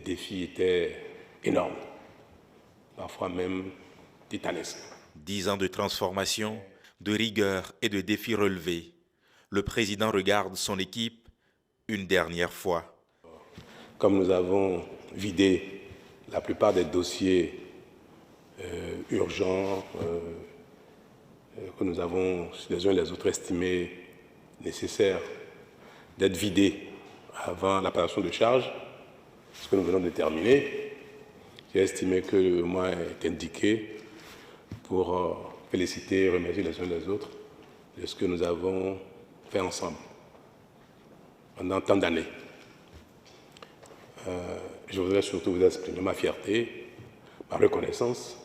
défis étaient énormes, parfois même titanesques. 10 ans de transformation, de rigueur et de défis relevés. Le président regarde son équipe une dernière fois. Comme nous avons vidé la plupart des dossiers urgents que nous avons les uns et les autres estimés nécessaires d'être vidés avant la passation de charge, ce que nous venons de terminer, j'ai estimé que le moment est indiqué pour féliciter et remercier les uns les autres de ce que nous avons fait ensemble pendant tant d'années. Je voudrais surtout vous exprimer ma fierté, ma reconnaissance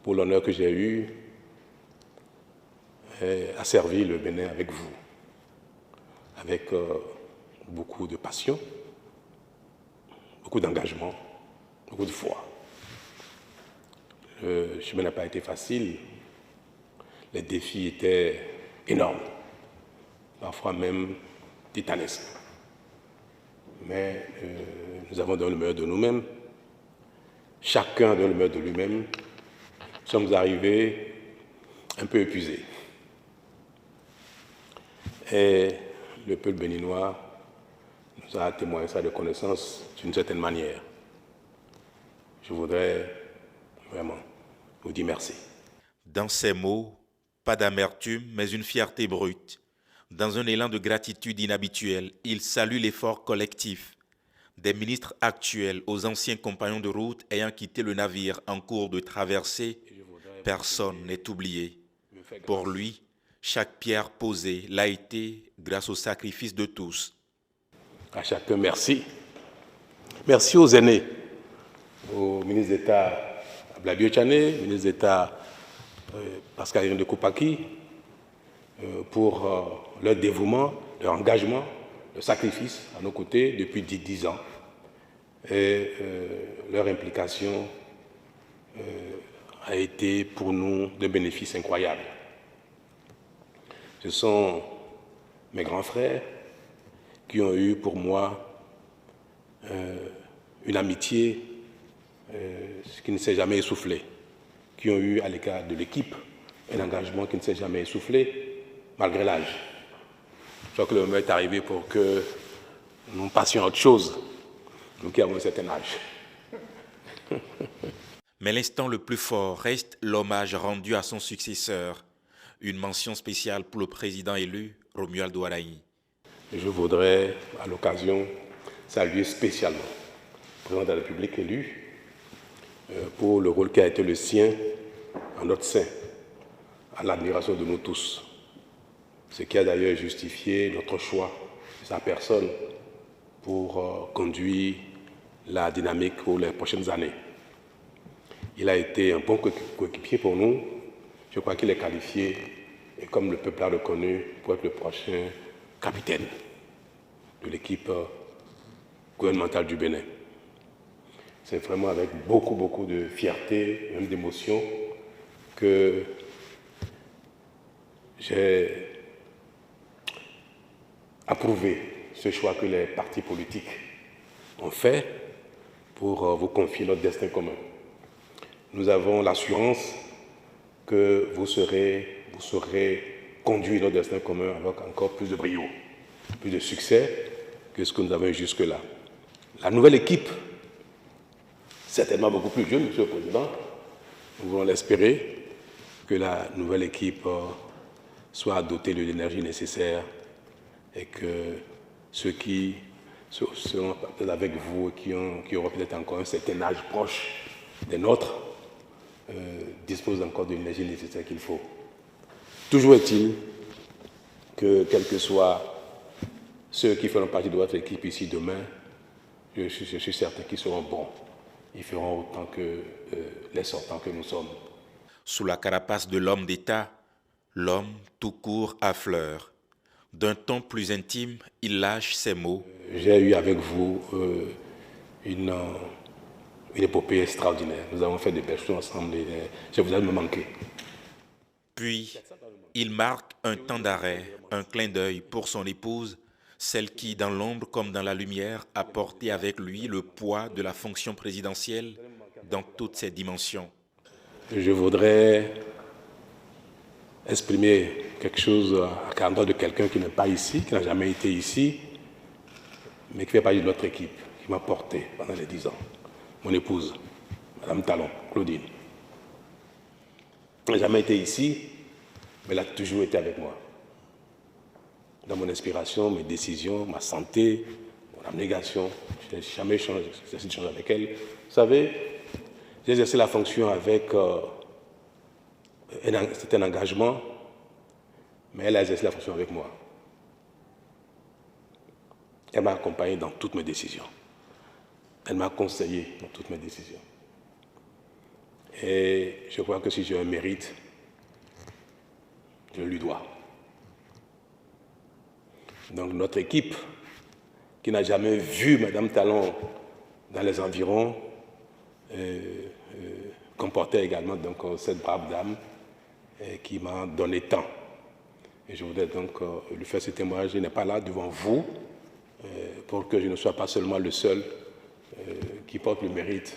pour l'honneur que j'ai eu à servir le Bénin avec vous, avec beaucoup de passion, beaucoup d'engagement, beaucoup de foi. Le chemin n'a pas été facile, les défis étaient énormes, parfois même titanesques. Mais nous avons donné le meilleur de nous-mêmes, chacun donne le meilleur de lui-même. Nous sommes arrivés un peu épuisés. Et le peuple béninois nous a témoigné sa reconnaissance d'une certaine manière. Je voudrais vraiment vous dire merci. Dans ces mots, pas d'amertume, mais une fierté brute. Dans un élan de gratitude inhabituel, il salue l'effort collectif des ministres actuels aux anciens compagnons de route ayant quitté le navire en cours de traversée. Personne n'est oublié. Pour lui, chaque pierre posée l'a été grâce au sacrifice de tous. À chacun, merci. Merci aux aînés, au ministre d'État Blabio Tchané, ministre d'État Pascal de Koupaki, pour leur dévouement, leur engagement, leur sacrifice à nos côtés depuis 10 ans et leur implication a été pour nous de bénéfices incroyables. Ce sont mes grands frères qui ont eu pour moi une amitié qui ne s'est jamais essoufflée, qui ont eu à l'égard de l'équipe un engagement qui ne s'est jamais essoufflé, malgré l'âge. Je crois que le moment est arrivé pour que nous passions à autre chose, nous qui avons un certain âge. Mais l'instant le plus fort reste l'hommage rendu à son successeur. Une mention spéciale pour le président élu, Romuald Ouaddaï. Je voudrais, à l'occasion, saluer spécialement le président de la République élu pour le rôle qui a été le sien en notre sein, à l'admiration de nous tous. Ce qui a d'ailleurs justifié notre choix de sa personne pour conduire la dynamique pour les prochaines années. Il a été un bon coéquipier pour nous. Je crois qu'il est qualifié, et comme le peuple l'a reconnu, pour être le prochain capitaine de l'équipe gouvernementale du Bénin. C'est vraiment avec beaucoup de fierté, même d'émotion, que j'ai approuvé ce choix que les partis politiques ont fait pour vous confier notre destin commun. Nous avons l'assurance que vous saurez conduire notre destin commun avec encore plus de brio, plus de succès que ce que nous avons eu jusque-là. La nouvelle équipe, certainement beaucoup plus jeune, Monsieur le Président, nous voulons l'espérer, que la nouvelle équipe soit dotée de l'énergie nécessaire et que ceux qui seront peut-être avec vous et qui auront peut-être encore un certain âge proche des nôtres disposent encore de l'énergie nécessaire qu'il faut. Toujours est-il que, quels que soient ceux qui feront partie de votre équipe ici demain, je suis certain qu'ils seront bons. Ils feront autant que les sortants que nous sommes. Sous la carapace de l'homme d'État, l'homme tout court affleure. D'un ton plus intime, il lâche ces mots. J'ai eu avec vous une épopée extraordinaire. Nous avons fait des belles choses ensemble et je vous ai me manqué. Puis, il marque un temps d'arrêt, un clin d'œil pour son épouse, celle qui, dans l'ombre comme dans la lumière, a porté avec lui le poids de la fonction présidentielle dans toutes ses dimensions. Je voudrais exprimer quelque chose à l'endroit de quelqu'un qui n'est pas ici, qui n'a jamais été ici, mais qui fait partie de notre équipe, qui m'a porté pendant les 10 ans. Mon épouse, Madame Talon, Claudine. Elle n'a jamais été ici, mais elle a toujours été avec moi. Dans mon inspiration, mes décisions, ma santé, mon abnégation, je n'ai jamais changé avec elle. Vous savez, j'ai exercé la fonction avec un engagement, mais elle a exercé la fonction avec moi. Elle m'a accompagné dans toutes mes décisions. Elle m'a conseillé dans toutes mes décisions. Et je crois que si j'ai un mérite, je lui dois. Donc notre équipe, qui n'a jamais vu Madame Talon dans les environs, comportait également donc, cette brave dame qui m'a donné tant. Et je voudrais donc lui faire ce témoignage. Je n'ai pas là devant vous pour que je ne sois pas seulement le seul qui porte le mérite